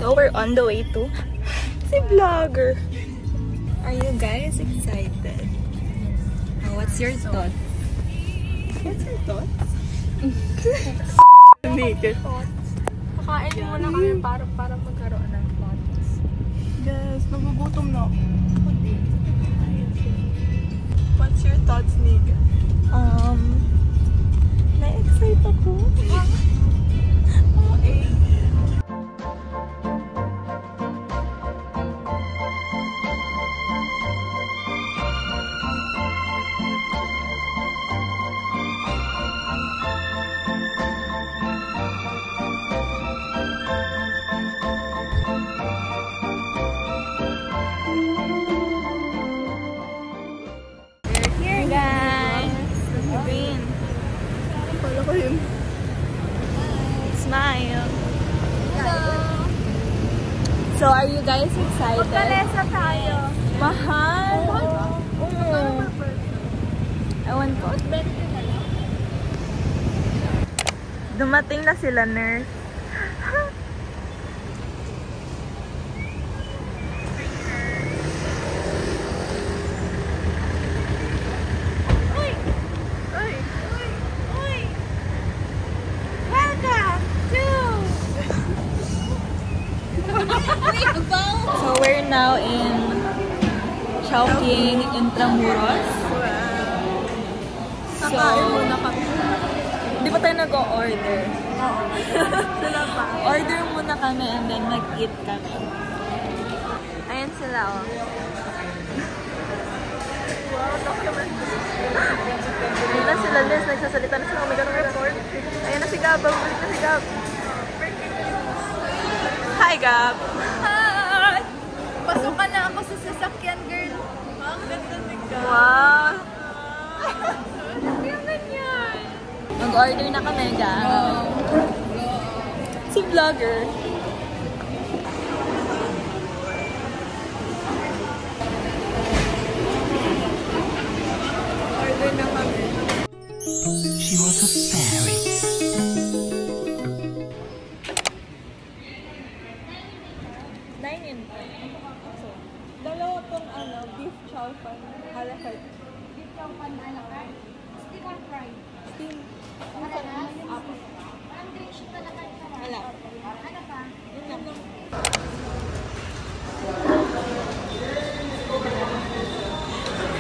So we're on the way to si vlogger. Are you guys excited? What's your thoughts? What's your thoughts? Naked. Kakain muna kami para magkaroon ng thoughts. Yes, nagugutom na ako. What's your thoughts, Nika? Na-excite ako. Smile. Hello! So, are you guys excited? Magkalesa tayo. Mahal! Ewan ko. Dumating na sila, nurse. So we're now in Chowking Intramuros. Kakain muna kami. Hindi pa tayo nag-o-order. Sila pa. Order muna kami and then mag-eat kami. Ayan sila, oh. Dito sila, Liz. Nagsasalita na sila. Oh my God, record. Ayan na si Gab. Balik na si Gab. Hi, Gab. Hi! Pasukan na ako sa sasakyan, girl. Ang ganda ni Gab. Wow. Yung ganyan. Mag-order na kami, Gab. Si vlogger. Order na kami. She was a fairy. Dalawa pong beef chow fan a la carte. Beef chow pan a la carte. Steam or fried? Steam. Apo. Ang dish na la carte. Wala. Ano pa? Yun lang.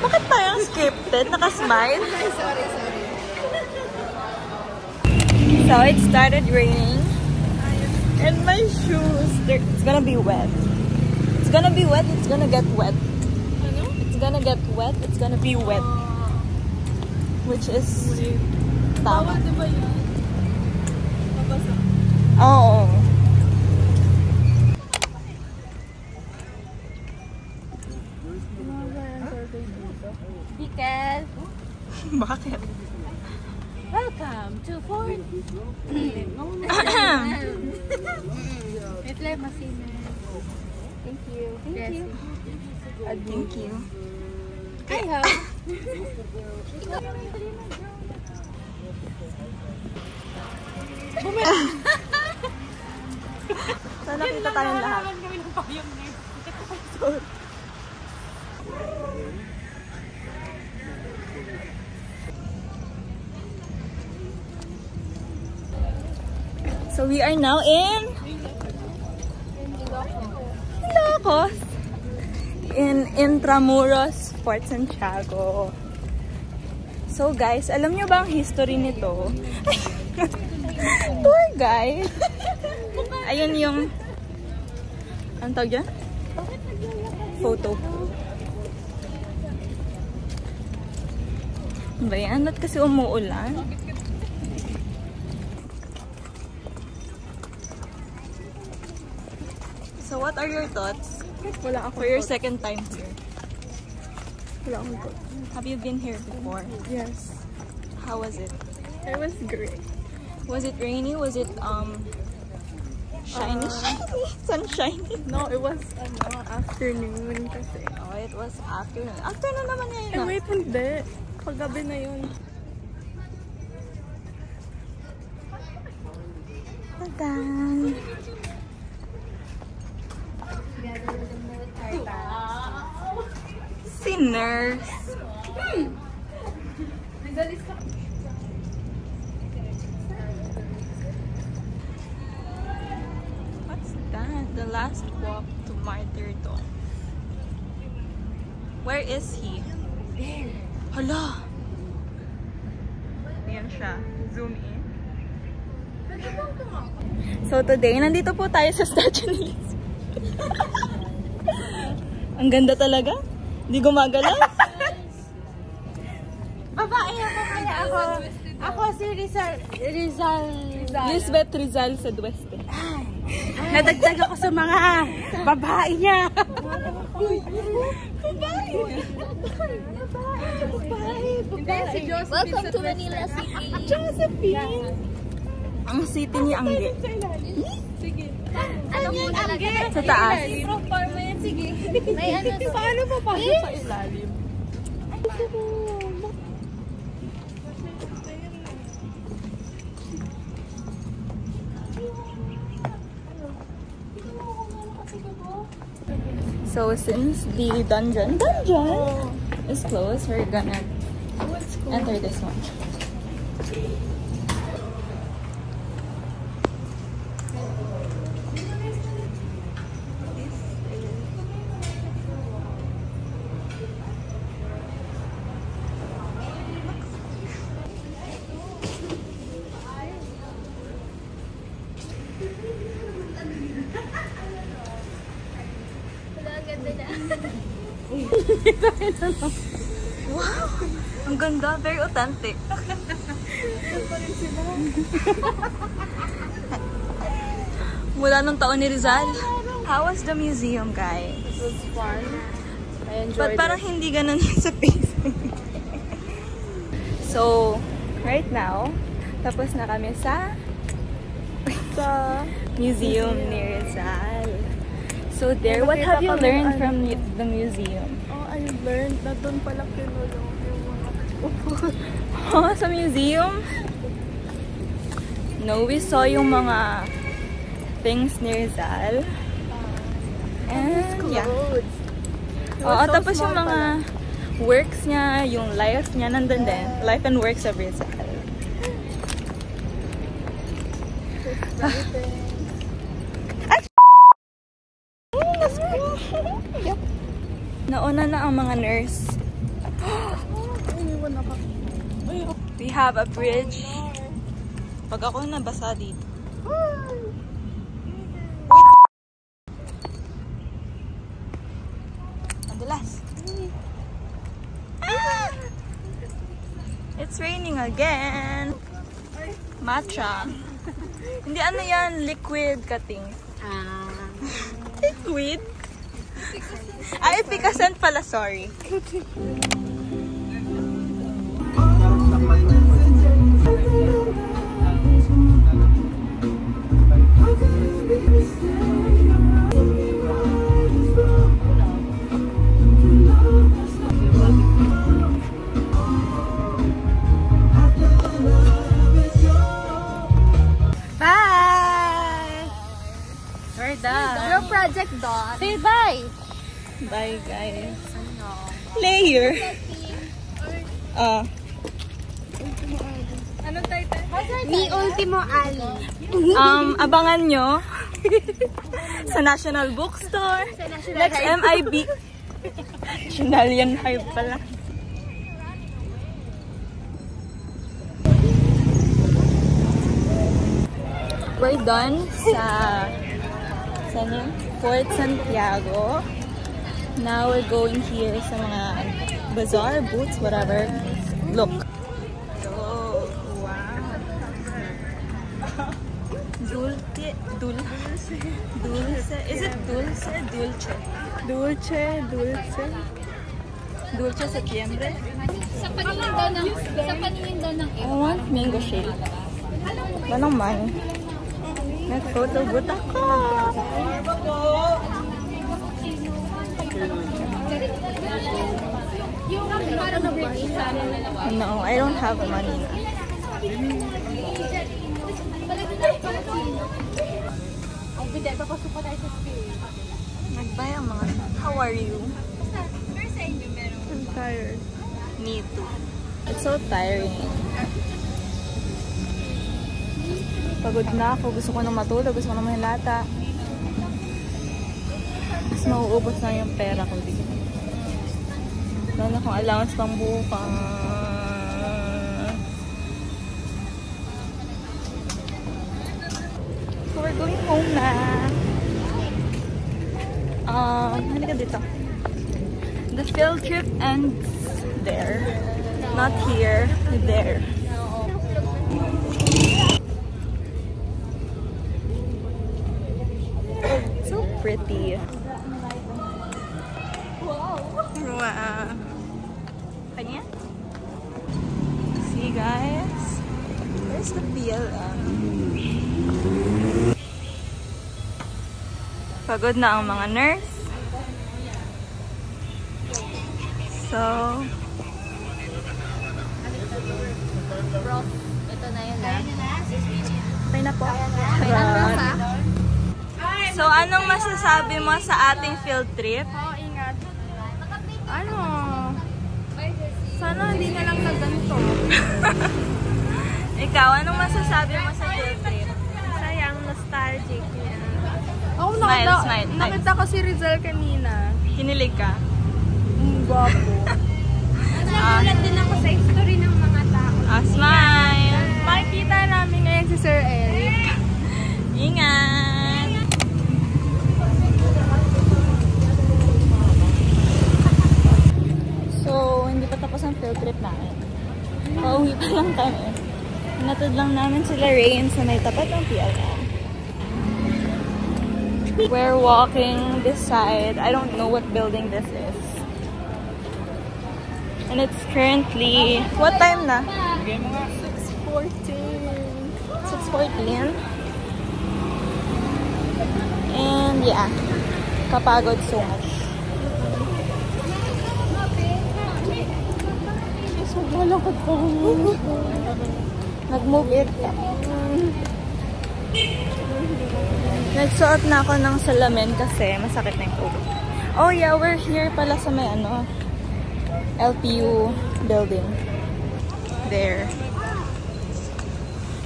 Bakit parang scripted? Naka-smile? Sorry. So it started raining. And my shoes, it's gonna be wet. It's gonna be wet, it's gonna get wet. It's gonna get wet, it's gonna be wet. Which is tama. Bawal diba yun? Mabasa. Oo. Because Bakit? welcome to Fort. Wait lang, masina. Thank you. Thank you. Thank you. I hope. Sana kita tayong lahat. Sorry. So we are now in Ilocos. In Intramuros, Fort Santiago. So guys, alam nyo ba ang history nito? Tour guide. Ayun yung anong tawag dyan? Photo. Ba yan? Ba't kasi umuulan? So what are your thoughts? Wala ako. For your second time here. Wala akong thought. Have you been here before? Yes. How was it? It was great. Was it rainy? Was it shiny? Sunshiny? No, it was afternoon kasi. Oh, it was afternoon. Afternoon naman ngayon. Eh, wait, hindi. Paggabi na yun. Tadan! nurse. What's that? The last walk to martyrdom. Where is he? There. Hala! Ayan siya. Zoom in. So today, nandito po tayo sa Statue ni Liz. Ang ganda talaga. Hindi gumagalaw. Babae ako kaya ako. Ako si Rizal. Lisbeth Rizal sa Dueste. Nadagdag ako sa mga babae niya. Babae. Welcome to Manila City. Josephine. Ang city ni Angge. Ano mo talaga? Sa taas. Sige. May ano to? Paano papasok sa ilalim? So since the dungeon is closed, we're gonna enter this one. Wow! Ang ganda, very authentic. Mula nung taon ni Rizal. How was the museum, guys? It was fun. I enjoyed But parang hindi ganun yun sa Facebook. So, right now, tapos na kami sa museum ni Rizal. So there, what have you learned from the museum? Oh, I learned na doon pala kinulong yung mga Oh, sa museum? No, we saw yung mga things ni Rizal. And yeah. Oo, tapos yung mga works niya, yung life niya, nandun din. Life and works of Rizal. Yep. Nauna na ang mga nurse. We have a bridge. Pag ako nabasa dito. Madulas. It's raining again. Matcha. Hindi ano yan, liquid cutting. Liquid? Ay, efficacent pala, sorry. Bye! We're done. Your project done. Say bye. Bye, guys. Layer. Anong title? Mi Ultimo Ali. Abangan nyo sa National Bookstore. Next MIB. Chinalian Hive pala. We're done sa Fort Santiago. Now we're going here sa mga bazaar, booths, whatever. Look. Oh, wow. Dulce. Is it dulce? Dulce. Dulce Septiembre. Sa paningin daw ng I want mango shake. Walang man. Nag-photo booth ako. No, I don't have money na. Nagbay ang mga. How are you? Pero sa inyo, merong I'm tired. Me too. It's so tiring. Pagod na ako. Gusto ko nang matulog. Gusto ko nang mahilata. Mas mauubos na yung pera ko. Wala na akong allowance pang bukas. So we're going home na. Halika dito. The field trip ends there. Not here. There. So pretty. Wow. Kanya? See guys? Where's the PLM? Pagod na ang mga nurse. So, Bro, ito na yun na. okay na po. Ha? So, anong masasabi mo sa ating field trip? Oo, ingat. Ano? Sana hindi na lang na ganito. Ikaw, anong masasabi mo sa field trip? Sayang, nostalgic niya. Oh, Smile, smile. nakita ko si Rizal kanina. Kinilig ka? Gwapo. Nagulat din ako sa history ng mga tao. Smile! Makikita namin ngayon si Sir Eric. Ingat! So, hindi pa tapos ang field trip namin. Pauwi pa lang kami. Natod lang namin sila Rain sa may tapat ng PLM. We're walking this side. I don't know what building this is. And it's currently... What time na? 6:14. 6:14. And yeah, kapagod so much. Sobrang lakad ko. Nag-move it. Nagsuot na ako ng salamin kasi masakit na yung ulo. Oh yeah, we're here pala sa may ano, LPU building. There.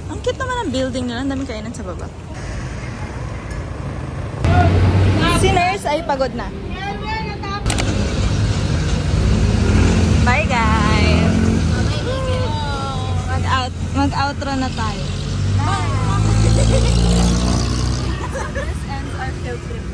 Ang cute naman ang building nila. Ang daming kainan sa baba. Si nurse ay pagod na. Bye guys! Mag-outro na tayo. This ends our field trip.